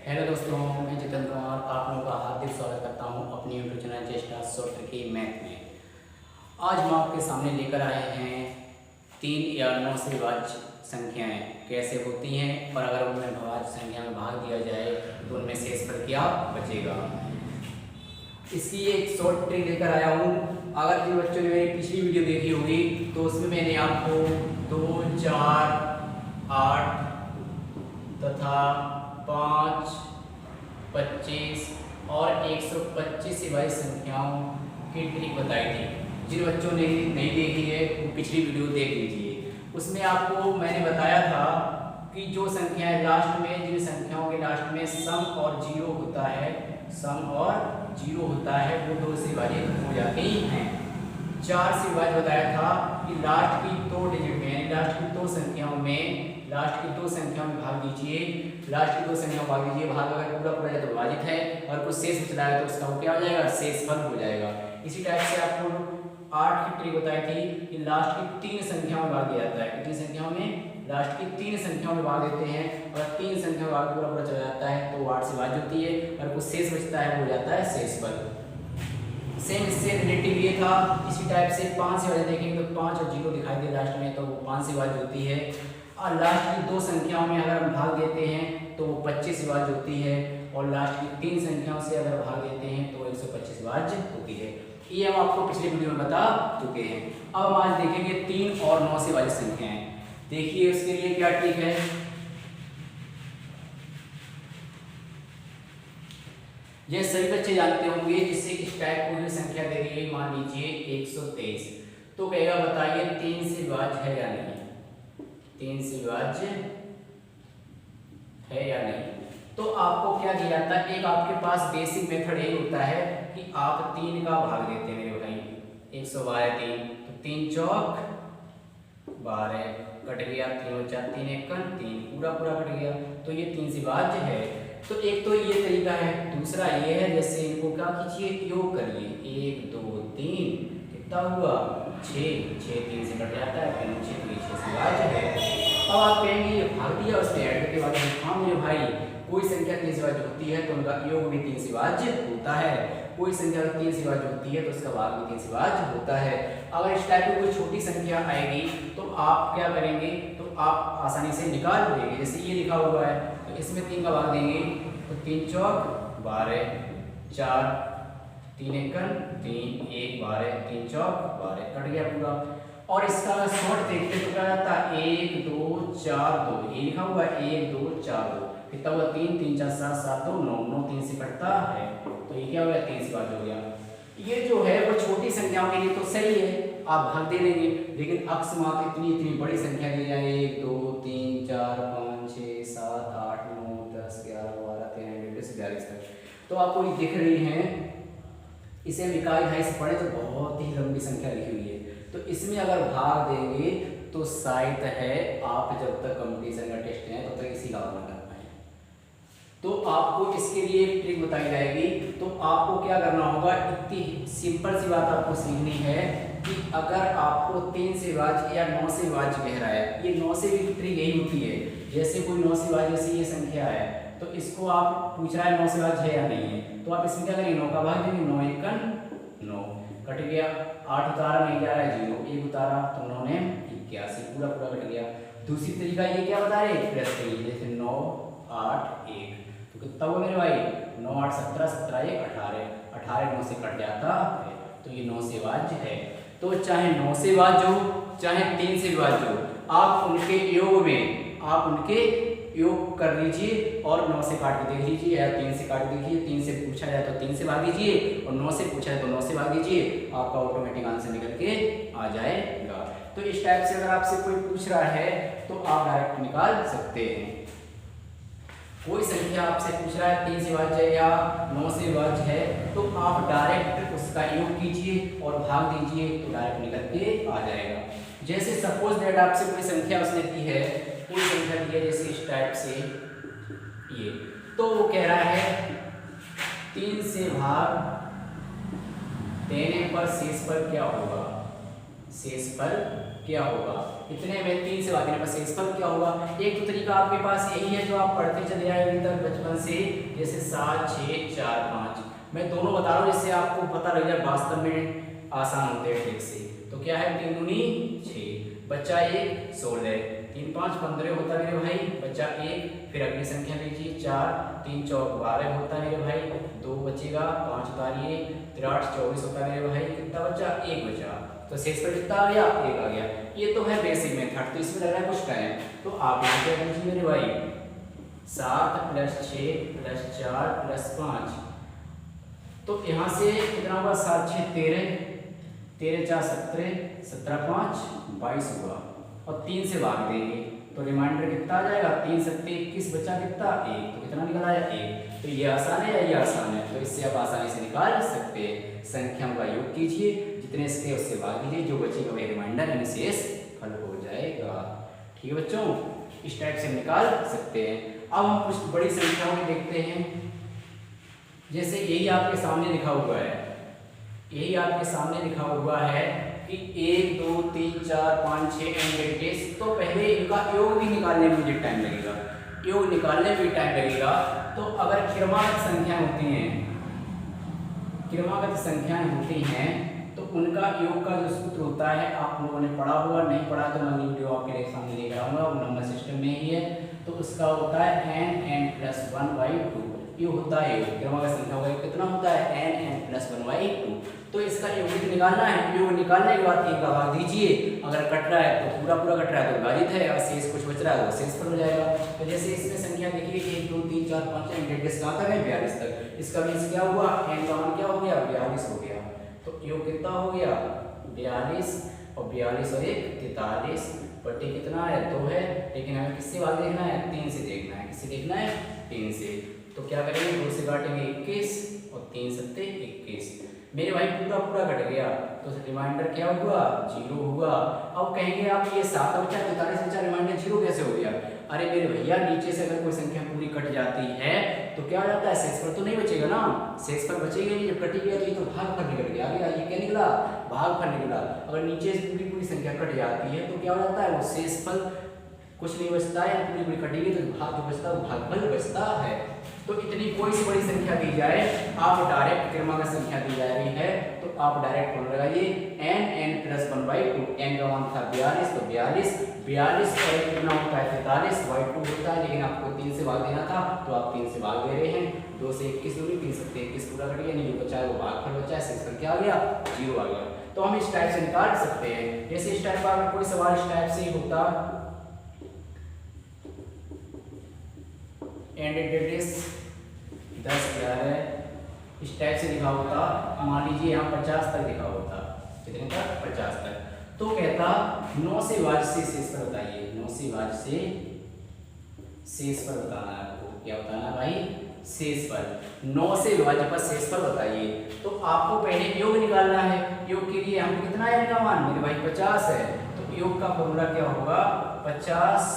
Hello दोस्तों, मैं जितेंद्र कुमार आप लोगों का हार्दिक स्वागत करता हूं अपनी यूट्यूब चैनल चेष्टा सॉफ्ट की मैथ में। आज हम आपके सामने लेकर आए हैं 3 या 9 से विभाज्य संख्याएं कैसे होती हैं और अगर उनमें विभाज्य संख्या में भाग दिया जाए तो उनमें शेषफल क्या बचेगा। इसकी एक शॉर्ट ट्रिक लेकर आया हूँ। अगर जिन बच्चों ने मेरी पिछली वीडियो देखी होगी तो उसमें मैंने आपको 2, 4, 8 तथा 5, 25 और 125 से भाई संख्याओं की ट्रिक बताई थी। जिन बच्चों ने नहीं देखी है वो पिछली वीडियो देख लीजिए। उसमें आपको मैंने बताया था कि जो संख्याएं लास्ट में, जिन संख्याओं के लास्ट में सम और जीरो होता है, सम और जीरो होता है, वो 2 से विभाजित हो जाती हैं। 4 से विभाजित बताया था कि लास्ट की 2 डिजिट में, लास्ट की 2 संख्याओं में भाग दीजिए, लास्ट की 2 संख्याओं भाग दीजिए। भाग अगर पूरा पूरा है तो विभाजित है और कुछ शेष बच रहा है तो उसका वो क्या हो जाएगा, शेषफल हो जाएगा। इसी टाइप से आपको 8 की ट्रिक बताई थी कि लास्ट की 3 संख्याओं में भाग दिया जाता है। कितनी संख्याओं में? लास्ट की 3 संख्याओं में भाग देते हैं और 3 संख्या में भाग पूरा पूरा चला जाता है तो 8 से विभाज्य होती है और कुछ शेष बचता है वो हो जाता है शेषफल। सेम इससे रिलेटिव ये था। इसी टाइप से 5 से विभाज्य देखेंगे तो 5 और 0 दिखाई दे लास्ट में तो वो 5 से विभाज्य होती है। और लास्ट की 2 संख्याओं में अगर हम भाग देते हैं तो वो 25 से विभाज्य होती है और लास्ट की 3 संख्याओं से अगर भाग देते हैं तो 125 विभाज्य होती है। ये हम आपको पिछले वीडियो में बता चुके हैं। अब हम आज देखेंगे 3 और 9 से विभाज्य संख्याएं। देखिए उसके लिए क्या ट्रिक है। ये सभी बच्चे जानते होंगे। जिससे इस टाइप कोई भी संख्या दे दी है, मान लीजिए 123, तो कहेगा बताइए 3 से विभाज्य है या नहीं, 3 से विभाज्य है या नहीं। तो आपको क्या किया जाता है, एक आपके पास बेसिक मेथड यही होता है कि आप 3 का भाग देते हैं मेरे भाई। 112 3 तो 3 चौक 12 कट गया, 3 और 4 3 1 3 पूरा पूरा कट गया तो ये 3 से विभाज्य है। तो एक तो ये तरीका है। दूसरा ये है, जैसे इनको क्या कीजिए, योग करिए। 1 2 3 कितना हुआ 6, 6 3 से कट जाता है, फिर 6 तो 6 से विभाज्य है। अब आप कहेंगे ये भाग दिया उसने ऐड करके बाद हाँ मेरे भाई कोई संख्या 3 से विभाज्य होती है तो उनका योग भी 3 से विभाज्य होता है। कोई संख्या 3 से विभाज्य होती है तो उसका भाग भी 3 से विभाज्य होता है। अगर इस टाइप की कोई छोटी संख्या आएगी तो आप क्या करेंगे, तो आप आसानी से निकाल लेंगे। जैसे ये लिखा हुआ है तो इसमें 3 का भाग देंगे तो 3 चौक 12 4 3 1 3 1 12 3 चौक 12 कट गया पूरा। और इसका अगर शॉर्ट देखते तो क्या जाता है 1 2 4 2, ये लिखा हुआ है 1 2 4 2 कितना हुआ 3 3 4 7 7 2 9 9 3 से कटता है तो ये क्या हो गया 3 से विभाज्य हो गया। ये जो है वो छोटी संख्याओं के लिए तो सही है, आप भाग दे देंगे। लेकिन अकस्मात इतनी इतनी बड़ी संख्या दी जाए 1 2 3 4 5 6 7 8 9 10 11 12 13 42 तक तो आपको ये दिख रही है। इसे हम इकाई ढाई से पढ़े तो बहुत ही लंबी संख्या लिखी हुई है। तो इसमें अगर भाग देंगे तो शायद है आप जब तक कंपटीशन का टेस्ट है तब तक इसी का वर्णन कर पाए। तो आपको इसके लिए एक ट्रिक बताई जाएगी। तो आपको क्या करना होगा, इतनी सिंपल सी बात आपको सीखनी है कि अगर आपको 3 से विभाज्य या 9 से विभाज्य कह रहा है, ये 9 से भी ट्रिक यही होती है। जैसे कोई 9 से विभाज्य जैसे ये संख्या है तो इसको आप पूछ रहा है 9 से विभाज्य है या नहीं है, तो आप इसमें क्या करेंगे 9 का भाग देंगे, 9 1 9 कट गया, 8 उतारा नहीं जा रहा है 0 1 उतारा तो 9 ने 81 पूरा पूरा कट गया। दूसरी तरीका ये क्या बता रहे हैं, प्लस करिए जैसे 9 8 1 तो कितना हुआ मेरे भाई 9 8 17 17 1 18 18 9 से कट जाता है तो ये 9 से विभाज्य है। तो चाहे 9 से विभाज्य हो चाहे 3 से विभाज्य हो, आप उनके योग में आप उनके योग कर लीजिए और 9 से काट के देख लीजिए या 3 से काट दीजिए। 3 से पूछा जाए तो 3 से भाग दीजिए और 9 से पूछा जाए तो 9 से भाग दीजिए, आपका ऑटोमेटिक आंसर निकल के आ जाएगा। तो इस टाइप से अगर आपसे कोई पूछ रहा है तो आप डायरेक्ट निकाल सकते हैं। कोई संख्या आपसे पूछ रहा है 3 से विभाज्य या 9 से विभाज्य है तो आप डायरेक्ट उसका योग कीजिए और भाग दीजिए तो डायरेक्ट निकल के आ जाएगा। जैसे सपोज दैट आपसे कोई संख्या उसने दी है, कोई संख्या दी है जैसे इस टाइप से ये, तो वो कह रहा है 3 से भाग देने पर शेषफल क्या होगा, शेषफल क्या होगा, इतने में 3 से भागने पर शेषफल क्या होगा। एक तो तरीका आपके पास यही है जो आप पढ़ते चले आए अभी तक बचपन से, जैसे 7 6 4 5, मैं दोनों बता रहा हूँ जिससे आपको पता लग जाए वास्तव में आसान होते हैं ठीक से। तो क्या है 3 दूनी 6, बच्चा 1 16, 3 5 15 होता है मेरे भाई, बच्चा 1, फिर अगली संख्या लीजिए 4, 3 चौक 12 होता है मेरे भाई, 2 बचेगा, 5 उतारिए, 3 8 24 होता है मेरे भाई, कितना बचा 1 बचा, तो शेषफल कितना आ गया 1 आ गया। ये तो है बेसिक मेथड, तो इसमें लग रहा है कुछ टाइम, तो आप यहाँ क्या कीजिए मेरे भाई 7 + 6 + 4 + 5, तो यहाँ से कितना होगा 7 6 13, 13 4 17, 17 5 22 हुआ, और 3 से भाग देंगे तो रिमाइंडर कितना आ जाएगा 3 7 21, बचा कितना 1, तो कितना निकल आया 1। तो ये आसान है या ये आसान है, तो इससे आप आसानी से निकाल सकते हैं। संख्याओं का योग कीजिए, जितने से उससे भाग दीजिए, जो बचेगा वही रिमाइंडर यानी शेष फल हो जाएगा। ठीक है बच्चों, इस टाइप से निकाल सकते हैं। अब हम कुछ बड़ी संख्याओं में देखते हैं, जैसे यही आपके सामने लिखा हुआ है, यही आपके सामने लिखा हुआ है कि 1 2 3 4 5 6 एंड, तो पहले इनका योग भी निकालने में मुझे टाइम लगेगा, योग निकालने में भी टाइम लगेगा। तो अगर क्रमागत संख्या होती हैं, क्रमागत संख्याएं होती हैं, तो उनका योग का जो सूत्र होता है आप लोगों ने पढ़ा हुआ, नहीं पढ़ा तो मैं वीडियो आपके सामने लेकर आऊंगा, वो नंबर सिस्टम में ही है। तो उसका होता है n + 1/2, ये होता है योग, क्रमागत संख्या का योग कितना होता है n + 1/2। तो इसका योग निकालना है, योग निकालने के बाद 1 का भाग दीजिए, अगर कट रहा है तो पूरा पूरा कट रहा है तो विभाजित है, और शेष कुछ बच रहा है तो शेषफल हो जाएगा। तो जैसे इसमें संख्या देखिए 1 2 3 4 5 एंड कहाँ तक है 42 तक, इसका मीन्स क्या हुआ n का मान क्या हो गया 42 हो गया। तो योग कितना हो गया 42, और 42 और 1 43, बटे कितना है 2 है, लेकिन हमें किससे भाग देखना है 3 से देखना है, किससे देखना है 3 से। तो क्या करेंगे 2 से काटेंगे 21, और 3 7 21, मेरे भाई पूरा पूरा कट गया, तो रिमाइंडर क्या हुआ 0 हुआ। अब कहेंगे आप ये 7 बचा 43 बचा, रिमाइंडर 0 कैसे हो गया। अरे मेरे भैया नीचे से अगर कोई संख्या पूरी कट जाती है तो क्या हो जाता है शेषफल तो नहीं बचेगा ना, शेषफल बचेगा नहीं, जब कटी गया तो ये तो भागफल निकल गया, आगे ये क्या निकला भागफल निकला। अगर नीचे से पूरी पूरी संख्या कट जाती है तो क्या हो जाता है वो शेषफल कुछ नहीं बचता है, पूरी पूरी कटेगी तो भाग जो बचता है भागफल बचता है। तो इतनी कोई सी बड़ी संख्या दी जाए, आप डायरेक्ट क्रमागत संख्या दी जा रही है तो आप डायरेक्ट फॉर्मूला लगाइए n + 1/2, n का मान था 42, तो 42 और एक कितना होता है 43/2 होता है, लेकिन आपको 3 से भाग देना था तो आप 3 से भाग दे रहे हैं, 2 से 21 दूनी 3 7 21 पूरा कट गया, नहीं जो बचा है वो भागफल बचा है, शेषफल क्या आ गया 0 आ गया। तो हम इस टाइप से निकाल सकते हैं। जैसे इस टाइप का अगर कोई सवाल इस टाइप से होता एंड डेट इज 10 11, इस टाइप से लिखा होता, मान लीजिए यहाँ 50 तक लिखा होता, कितने तक 50 तक, तो कहता 9 से विभाज्य से शेषफल बताइए, 9 से विभाज्य से शेषफल बताना है आपको, क्या बताना है भाई शेषफल, 9 से विभाज्य पर शेषफल बताइए। तो आपको पहले योग निकालना है, योग के लिए हम कितना है इनका मान मेरे भाई 50 है, तो योग का फॉर्मूला क्या होगा 50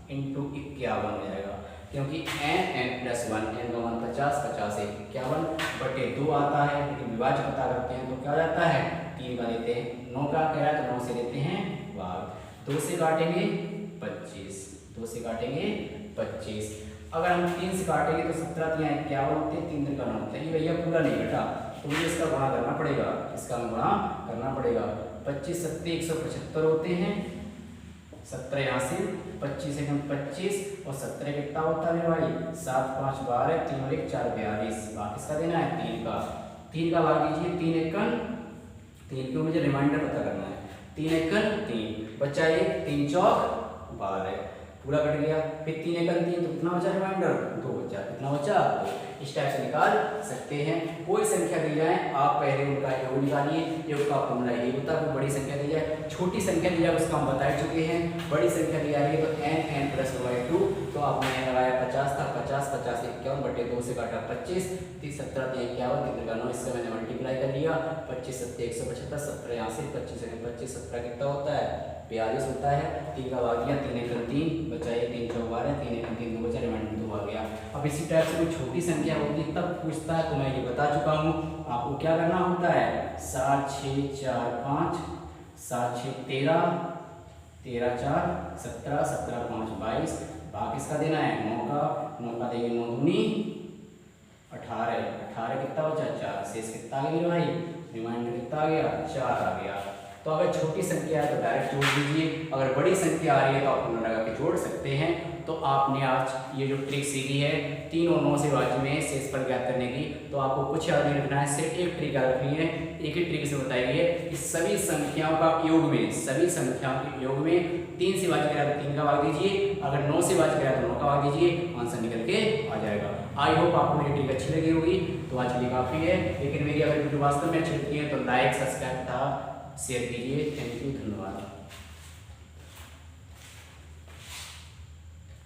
× 51 हो जाएगा, क्योंकि n + 1, n का मान 50 50 1 51 बटे 2 आता है, लेकिन विभाज्य पता करते हैं तो क्या जाता है 3 का लेते हैं, 9 का कह रहा है तो 9 से लेते हैं भाग, 2 से काटेंगे 25, 2 से काटेंगे 25, अगर हम 3 से काटेंगे तो 17 3 51 होते हैं, 3 का 9 होता है, ये भैया पूरा नहीं घटा तो मुझे इसका गुणा करना पड़ेगा, इसका गुणा करना पड़ेगा, 25 7 175 होते हैं, 17 यहाँ से 25 से 25 और 17 कितना होता है मेरे भाई 7 5 12 3 और 1 4 42, भाग किसका देना है 3 का भाग दीजिए, 3 एकन 3 को मुझे रिमाइंडर पता करना है, 3 एकन 3 बचा 1 3 चौक 12 पूरा कट गया, फिर 3 एकन 3 तो कितना बचा रिमाइंडर 2 बचा, कितना बचा 2। इस टाइप से निकाल सकते हैं। कोई संख्या दी जाए आप पहले उनका योग निकालिए, योग का फॉर्मूला यही होता है। बड़ी संख्या दी जाए, छोटी संख्या दी जाए उसका हम बता चुके हैं, बड़ी संख्या दी जा रही है तो n + 2, तो आपने लगाया 50 था, 50 50 51 बटे 2 से काटा 25, 30 17 51 3 का 9, इससे मैंने मल्टीप्लाई कर लिया, 25 7 175, 17 यहाँ से 25 25 17 कितना होता है 42 होता है, 3 का भाग दिया, 3 एकम 3 बचा 3 चौक 12, 3 एकम 3 2 बचा, रिमाइंडर 2 आ गया। अब इसी टाइप से कोई छोटी संख्या होती तब पूछता है तो मैं ये बता चुका हूँ, आपको क्या करना होता है 7 6 4 5 7 6 13 13 4 17, 17 5 22, भाग किसका देना है 9 का, 9 का देंगे 9 दूनी 18, 18 कितना बचा 4, शेष कितना आ गया मेरे भाई, रिमाइंडर कितना आ गया 4 आ गया। तो अगर छोटी संख्या है तो डायरेक्ट जोड़ दीजिए, अगर बड़ी संख्या आ रही है तो आप फॉर्मूला लगा के जोड़ सकते हैं। तो आपने आज ये जो ट्रिक सीखी है 3 और 9 से भाज्य में शेषफल ज्ञात करने की, तो आपको कुछ याद नहीं रखना है, सिर्फ एक ट्रिक याद रखनी है। एक ही ट्रिक से बताई गई है कि सभी संख्याओं का योग में, सभी संख्याओं के योग में 3 से भाज्य करा तो 3 का भाग दीजिए, अगर 9 से भाज्य करा तो 9 का भाग दीजिए, आंसर निकल के आ जाएगा। आई होप आपको मेरी ट्रिक अच्छी लगी होगी। तो आज के लिए काफ़ी है, लेकिन मेरी अगर वीडियो वास्तव में अच्छी लगती है तो लाइक सब्सक्राइब था शेयर कीजिए। थैंक यू, धन्यवाद।